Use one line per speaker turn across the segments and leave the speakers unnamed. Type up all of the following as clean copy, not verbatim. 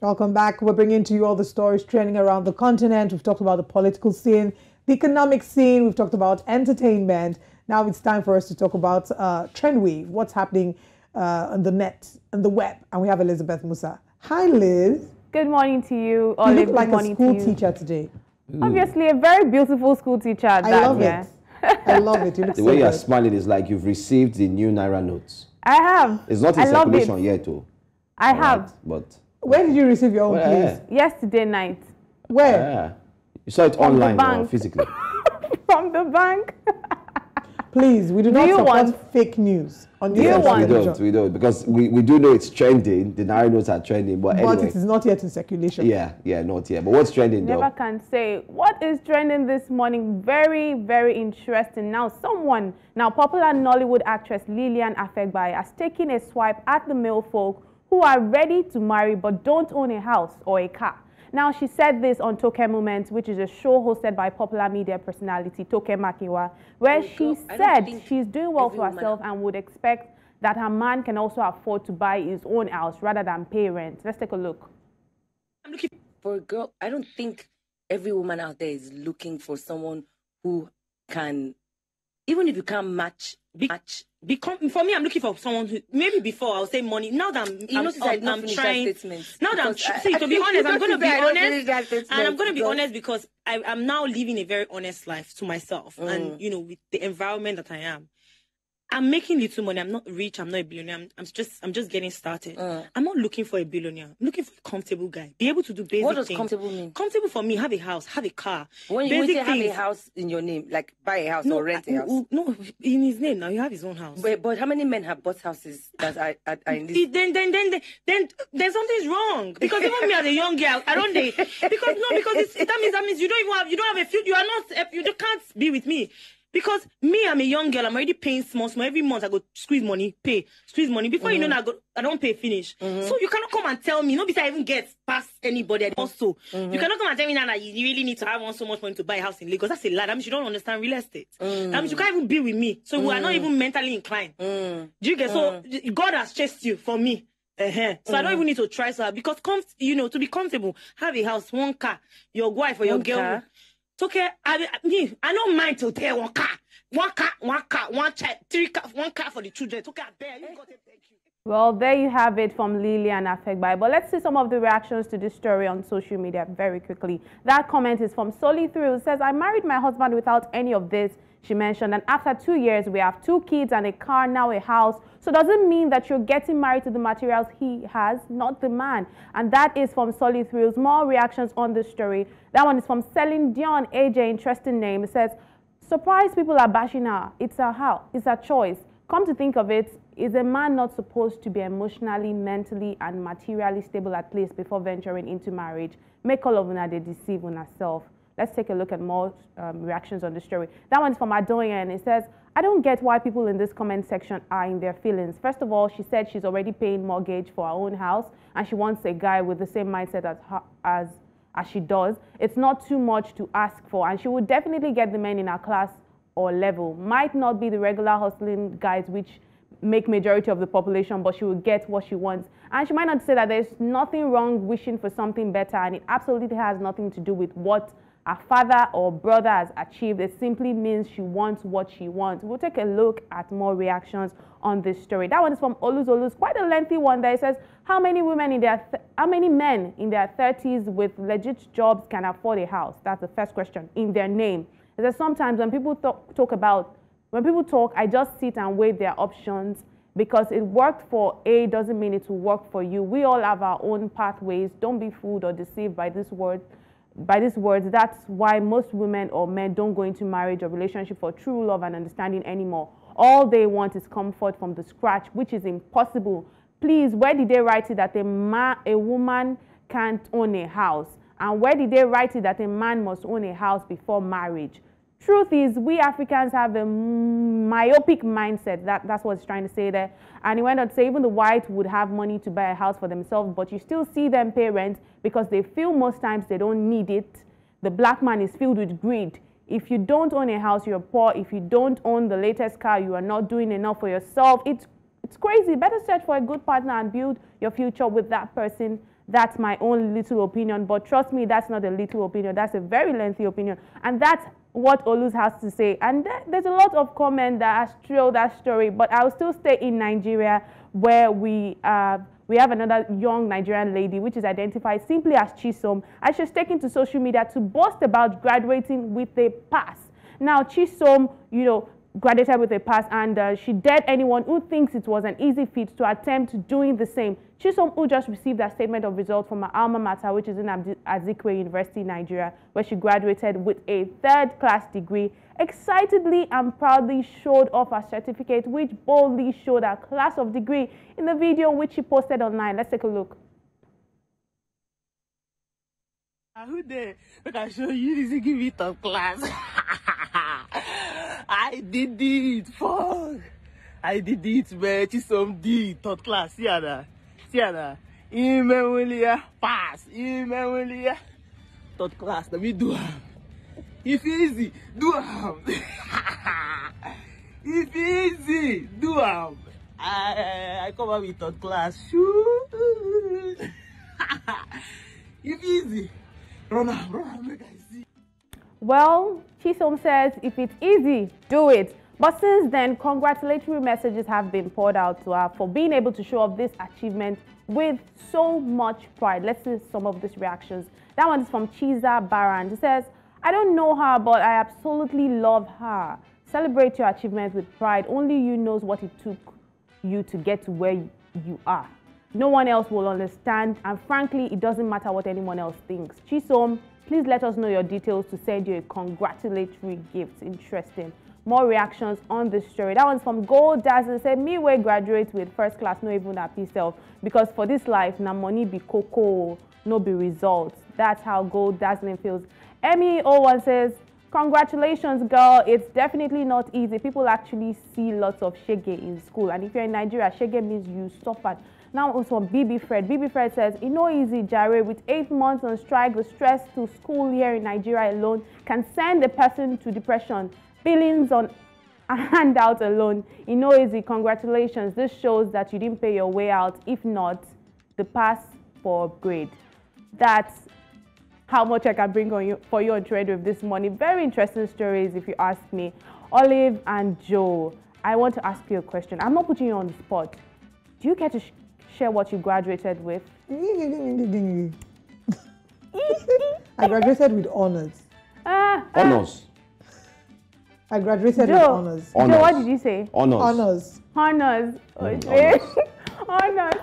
Welcome back. We're bringing to you all the stories trending around the continent. We've talked about the political scene, the economic scene. We've talked about entertainment. Now it's time for us to talk about Trendwave, what's happening on the net, on the web. And we have Elizabeth Musa. Hi, Liz.
Good morning to you.
You look like a school teacher today.
Obviously, a very beautiful school teacher.
I love it. I love it. You look
the
so
way you're
good.
smiling is like you've received the new Naira notes.
I have.
It's not in circulation yet, though.
I have.
Right, but
where did you receive your own, please?
Yesterday night.
Where?
You saw it
From
online
the
or physically?
From the bank.
Please, we do not support fake news on this television.
We don't, because we do know it's trending. The Naira notes are trending, but anyway.
it is not yet in circulation.
Yeah, not yet. But what's trending though?
Never can say. What is trending this morning? Very, very interesting. Now, popular Nollywood actress Lilian Afegbai has taken a swipe at the male folk who are ready to marry but don't own a house or a car. Now, she said this on Toke Moment, which is a show hosted by popular media personality Toke Makiwa, where she said she's doing well for herself and would expect that her man can also afford to buy his own house rather than pay rent. Let's take a look.
I'm looking for a girl. I don't think every woman out there is looking for someone who can, even if you can't match, for me, I'm looking for someone who, maybe before I would say money. Now that I'm trying, now that I'm, see, to be honest, I'm going to be honest, and I'm going to be honest because I'm now living a very honest life to myself, and you know, with the environment that I am. I'm making little money. I'm not rich. I'm not a billionaire. I'm just getting started. I'm not looking for a billionaire. I'm looking for a comfortable guy. Be able to do basic things.
What does comfortable mean?
Comfortable for me, have a house, have a car.
When you say have a house in your name, like buy a house or rent a house?
No, in his name now. You have his own house.
But how many men have bought houses that are in this?
Then something's wrong. Because even me as a young girl, I don't because that means you don't have a future. You can't be with me. Because me, I'm a young girl, I'm already paying small. Every month I go squeeze money. Before you know, I don't pay finish. So you cannot come and tell me, no, because I even get past anybody. Also, you cannot come and tell me now that you really need to have so much money to buy a house in Lagos. That's a lie. That means you don't understand real estate. That means you can't even be with me. So we are not even mentally inclined. Do you get? So God has chased you for me. So I don't even need to try so hard. Because, to be comfortable, have a house, one car, your wife or your girl. Okay, I don't mind to tell one car, one child, 3 cars, one car for the children. It's okay, I bear. You got it, thank you.
Well, there you have it from Lilian Afegbai. But let's see some of the reactions to this story on social media very quickly. That comment is from Soli Thrill. Says, I married my husband without any of this. She mentioned, and after 2 years, we have 2 kids and a car, now a house. So does it mean that you're getting married to the materials he has, not the man? And that is from Solid Thrills. More reactions on this story. That one is from Celine Dion, AJ, interesting name. It says, surprised people are bashing her. It's her house. It's her choice. Come to think of it, is a man not supposed to be emotionally, mentally, and materially stable at least before venturing into marriage? Make all of them they deceive on herself. Let's take a look at more reactions on the story. That one's from Adoyen. It says, I don't get why people in this comment section are in their feelings. First of all, she said she's already paying mortgage for her own house and she wants a guy with the same mindset as she does. It's not too much to ask for, and she would definitely get the men in her class or level. Might not be the regular hustling guys which make majority of the population, but she will get what she wants. And she might not say that there's nothing wrong wishing for something better, and it absolutely has nothing to do with what her father or brother has achieved. It simply means she wants what she wants. We'll take a look at more reactions on this story. That one is from Oluz. Quite a lengthy one there. It says, how many men in their 30s with legit jobs can afford a house? That's the first question in their name. It says, sometimes when people talk, I just sit and weigh their options. Because it worked for A doesn't mean it will work for you. We all have our own pathways. Don't be fooled or deceived by this word. By these words, that's why most women or men don't go into marriage or relationship for true love and understanding anymore. All they want is comfort from the scratch, which is impossible. Please, where did they write it that a woman can't own a house? And where did they write it that a man must own a house before marriage? Truth is, we Africans have a myopic mindset. That's what it's trying to say there. And he went on to say even the white would have money to buy a house for themselves, but you still see them pay rent because they feel most times they don't need it. The black man is filled with greed. If you don't own a house, you're poor. If you don't own the latest car, you are not doing enough for yourself. It's crazy. Better search for a good partner and build your future with that person That's my own little opinion. But trust me, that's not a little opinion. That's a very lengthy opinion. And that's what Oluz has to say. And there's a lot of comment that has trailed that story. But I'll still stay in Nigeria, where we have another young Nigerian lady, which is identified simply as Chisom, and she's taken to social media to boast about graduating with a pass. Now, Chisom, you know, graduated with a pass, and she dared anyone who thinks it was an easy feat to attempt doing the same. Chisom, who just received a statement of results from her alma mater, which is in Azikwe University, Nigeria, where she graduated with a third-class degree, excitedly and proudly showed off her certificate, which boldly showed her class of degree in the video which she posted online. Let's take a look.
Who there? Look, I show you this. Give me top class. I did it, fuck. I did it, man. Chisom D, third class. See ya, Imemulia, pass. Imemulia, third class. Let me do it. If easy, do it. If easy, do it. I come up with third class. Shoot. If easy, run up, make I see.
Well, Chisom says, if it's easy, do it. But since then, congratulatory messages have been poured out to her for being able to show off this achievement with so much pride. Let's see some of these reactions. That one is from Chiza Baran. He says, I don't know her, but I absolutely love her. Celebrate your achievement with pride. Only you knows what it took you to get to where you are. No one else will understand, and frankly, it doesn't matter what anyone else thinks. Chisom, please let us know your details to send you a congratulatory gift. Interesting. More reactions on this story. That one's from Gold Dazzle. Said, me wey graduate with first class, no even happy self. Because for this life, na money be cocoa, no be results. That's how Gold Dazzling feels. Emmy01 says, congratulations, girl. It's definitely not easy. People actually see lots of shege in school. And if you're in Nigeria, shege means you suffered. Now also from BB Fred. BB Fred says, it's no easy, Jare. With 8 months on strike, the stress to school here in Nigeria alone can send a person to depression. Billings on a handout alone. It's no easy. Congratulations. This shows that you didn't pay your way out. If not, the pass for upgrade. That's how much I can bring on you for you on Trade with this morning. Very interesting stories, if you ask me. Olive and Joe, I want to ask you a question. I'm not putting you on the spot. Do you care to share what you graduated with?
I graduated with honors.
Honors.
I graduated
Joe,
with honors.
Honors.
Joe, what did you say?
Honors.
Honors.
Honors.
Honors.
Honors.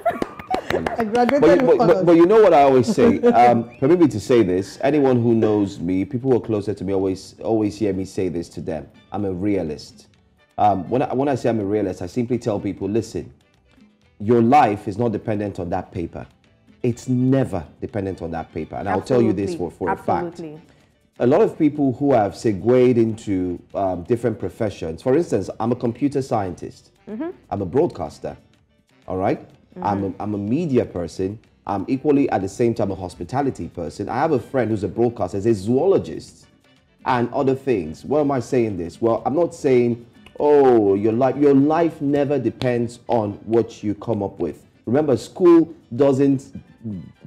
I graduated with honors.
But you know what I always say? Permit me to say this. Anyone who knows me, people who are closer to me always hear me say this to them. I'm a realist. When I say I'm a realist, I simply tell people, listen, your life is not dependent on that paper. It's never dependent on that paper. And I'll tell you this for a fact. A lot of people who have segued into different professions. For instance, I'm a computer scientist. I'm a broadcaster. All right? I'm a media person. I'm equally at the same time a hospitality person. I have a friend who's a broadcaster, a zoologist, and other things. Why am I saying this? Well, I'm not saying, oh, your life never depends on what you come up with. Remember, school doesn't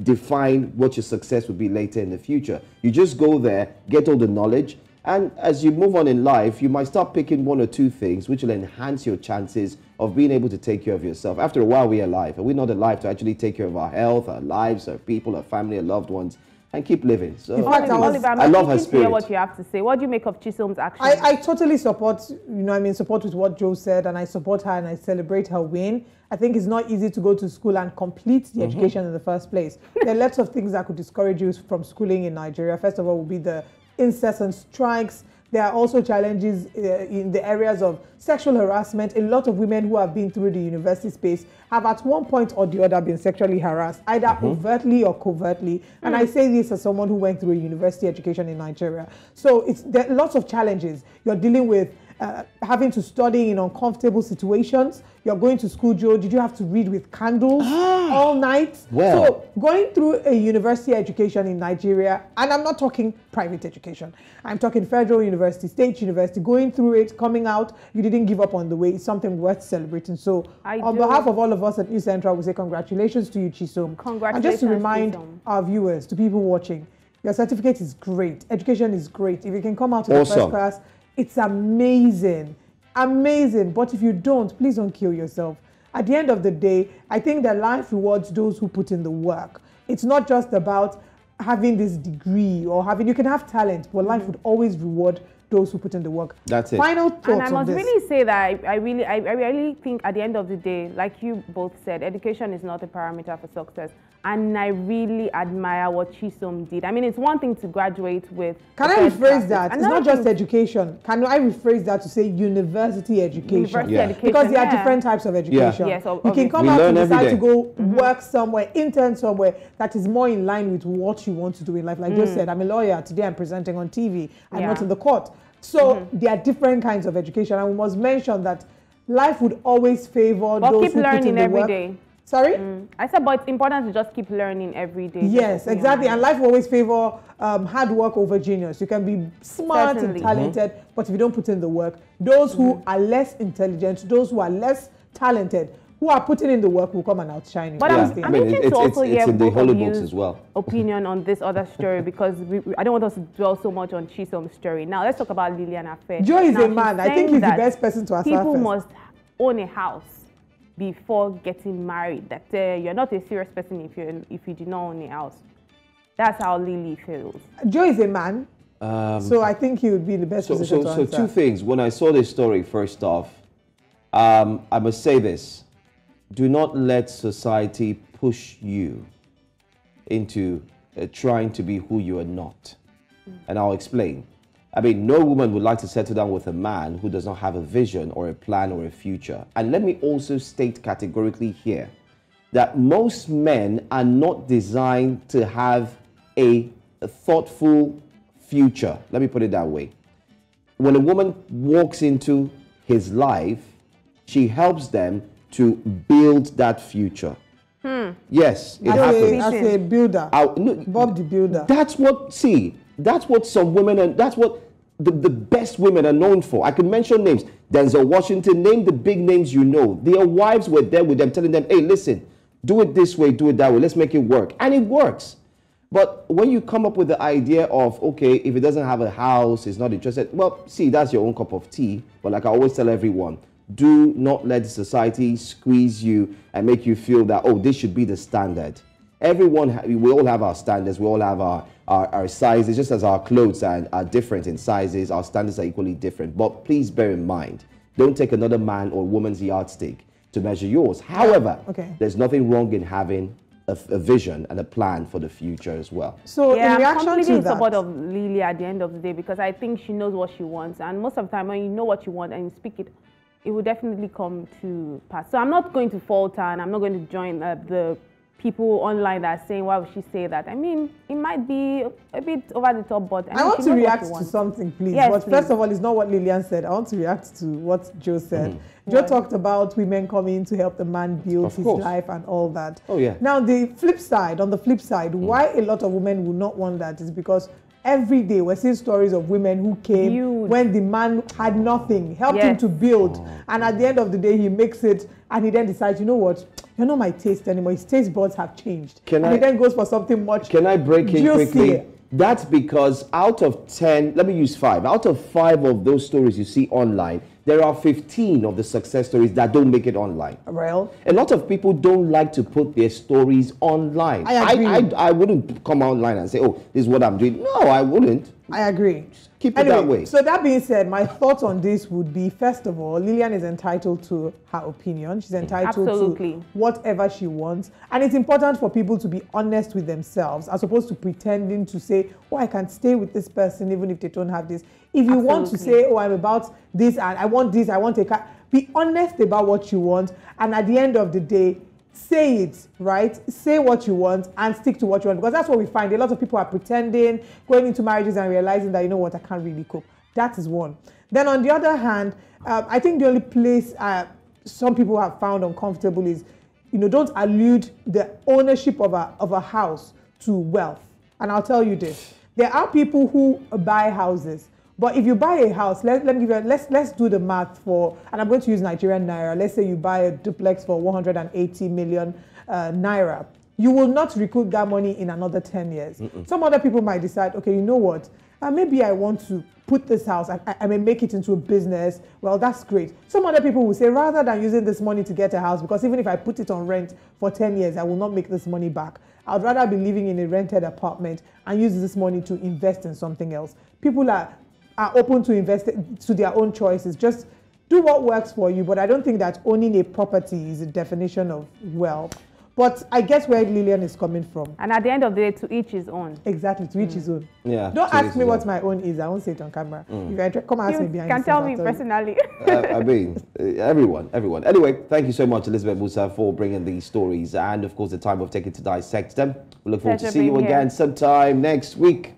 define what your success will be later in the future. You just go there, get all the knowledge, and as you move on in life, you might start picking one or two things which will enhance your chances of being able to take care of yourself. After a while, we're alive. Are we not alive to actually take care of our health, our lives, our people, our family, our loved ones, and keep living? So
In fact,
Oliver,
I love her
to hear
spirit.
what you have to say. What do you make of Chisom's action?
I totally support, support with what Joe said, and I support her and I celebrate her win. I think it's not easy to go to school and complete the education in the first place. There are lots of things that could discourage you from schooling in Nigeria. First of all, would be the incessant strikes. There are also challenges in the areas of sexual harassment. A lot of women who have been through the university space have at one point or the other been sexually harassed, either overtly or covertly. And I say this as someone who went through a university education in Nigeria. So there are lots of challenges. You're dealing with having to study in uncomfortable situations. You're going to school, Joe. Did you have to read with candles all night?
Well.
So going through a university education in Nigeria, and I'm not talking private education. I'm talking federal university, state university, going through it, coming out, you didn't give up on the way. It's something worth celebrating. So on behalf of all of us at New Central, we say congratulations to you, Chisom.
Congratulations,
and just to remind
Chisom.
our viewers, to people watching, your certificate is great. Education is great. If you can come out to the first class, it's amazing. Amazing. But if you don't, please don't kill yourself. At the end of the day, I think that life rewards those who put in the work. It's not just about having this degree or having, you can have talent, but life would always reward those who put in the work.
That's it.
Final thoughts
And I
on
must
this.
really say that I really think at the end of the day, like you both said, education is not a parameter for success. And I really admire what Chisom did. I mean, it's one thing to graduate with.
Can I rephrase that? It's not just education. Can I rephrase that to say university education?
University education.
Because there are different types of education.
Yes,
you can come out and decide to go work somewhere, intern somewhere that is more in line with what you want to do in life. Like Joe said, I'm a lawyer. Today I'm presenting on TV. I'm not in the court. So there are different kinds of education. And we must mention that life would always favor those who put in the work.
Day.
Sorry?
I said, but it's important to just keep learning every day.
Yes, exactly. And life will always favor hard work over genius. You can be smart and talented, but if you don't put in the work, those who are less intelligent, those who are less talented, who are putting in the work will come and outshine you.
But I'm itching to also hear both of you's
as well.
opinion on this other story because I don't want us to dwell so much on Chisom's story. Now, let's talk about Lilian Afegbai.
Joe is a man. I think he's the best person to ask her
people
first.
must own a house before getting married. That you're not a serious person if you do not own a house. That's how Lily feels.
Joe is a man, so I think he would be the best person to answer.
So two things. When I saw this story, first off, I must say this. Do not let society push you into trying to be who you are not. And I'll explain. I mean, no woman would like to settle down with a man who does not have a vision or a plan or a future. And let me also state categorically here that most men are not designed to have a thoughtful future. Let me put it that way. When a woman walks into his life, she helps them to build that future. Yes, it happens.
As a builder, Bob the builder.
That's what some women, and that's what the best women are known for. I could mention names. Denzel Washington, name the big names you know. Their wives were there with them telling them, hey, listen, do it this way, do it that way, let's make it work. And it works. But when you come up with the idea of, okay, if it doesn't have a house, it's not interested, well, see, that's your own cup of tea. But like I always tell everyone, do not let society squeeze you and make you feel that, oh, this should be the standard. We all have our standards. We all have our sizes. Just as our clothes are different in sizes, our standards are equally different. But please bear in mind, don't take another man or woman's yardstick to measure yours. However, there's nothing wrong in having a vision and a plan for the future as well.
So
yeah,
in reaction
I'm completely in
to
support
that,
of Lily at the end of the day because I think she knows what she wants. And most of the time when you know what you want and you speak it, it will definitely come to pass. So I'm not going to falter and I'm not going to join the people online that are saying, why would she say that? I mean, it might be a bit over the top, but
I want to react to something, please.
Yes,
but
please.
First of all, it's not what Lilian said. I want to react to what Joe said. Joe talked about women coming to help the man build his life and all that.
Oh, yeah.
Now, on the flip side, why a lot of women would not want that is because every day we're seeing stories of women who came when the man had nothing, helped him to build, and at the end of the day he makes it and he then decides, you know what, you're not my taste anymore. His taste buds have changed. He then goes for something much
Can I break in quickly? That's because out of 10, let me use 5. Out of 5 of those stories you see online, there are 15 of the success stories that don't make it online.
Well,
a lot of people don't like to put their stories online.
I agree.
I wouldn't come online and say, oh, this is what I'm doing. No, I wouldn't.
I agree.
Keep it that way.
So that being said, my thoughts on this would be, first of all, Lilian is entitled to her opinion. She's entitled to whatever she wants. And it's important for people to be honest with themselves as opposed to pretending to say, oh, I can stay with this person even if they don't have this. If you want to say, oh, I'm about this and I want this, I want a car, be honest about what you want. And at the end of the day, say it, right? Say what you want and stick to what you want. Because that's what we find. A lot of people are pretending, going into marriages and realizing that, you know what, I can't really cope. That is one. Then on the other hand, I think the only place some people have found uncomfortable is, don't allude the ownership of a house to wealth. And I'll tell you this. There are people who buy houses. But if you buy a house, let's do the math and I'm going to use Nigerian naira. Let's say you buy a duplex for 180 million naira. You will not recoup that money in another 10 years. Some other people might decide, okay, you know what? Maybe I want to put this house, I may make it into a business. Well, that's great. Some other people will say, rather than using this money to get a house, because even if I put it on rent for 10 years, I will not make this money back. I'd rather be living in a rented apartment and use this money to invest in something else. People are open to invest to their own choices. Just do what works for you. But I don't think that owning a property is a definition of wealth. But I guess where Lilian is coming from.
And at the end of the day, to each his own.
Exactly, to each his own.
Yeah.
Don't ask me what my own is. I won't say it on camera. If I come ask me behind the
scenes, can tell me personally.
I mean, everyone. Anyway, thank you so much, Elizabeth Musa, for bringing these stories and, of course, the time we've taken to dissect them. We look forward to seeing you again sometime next week.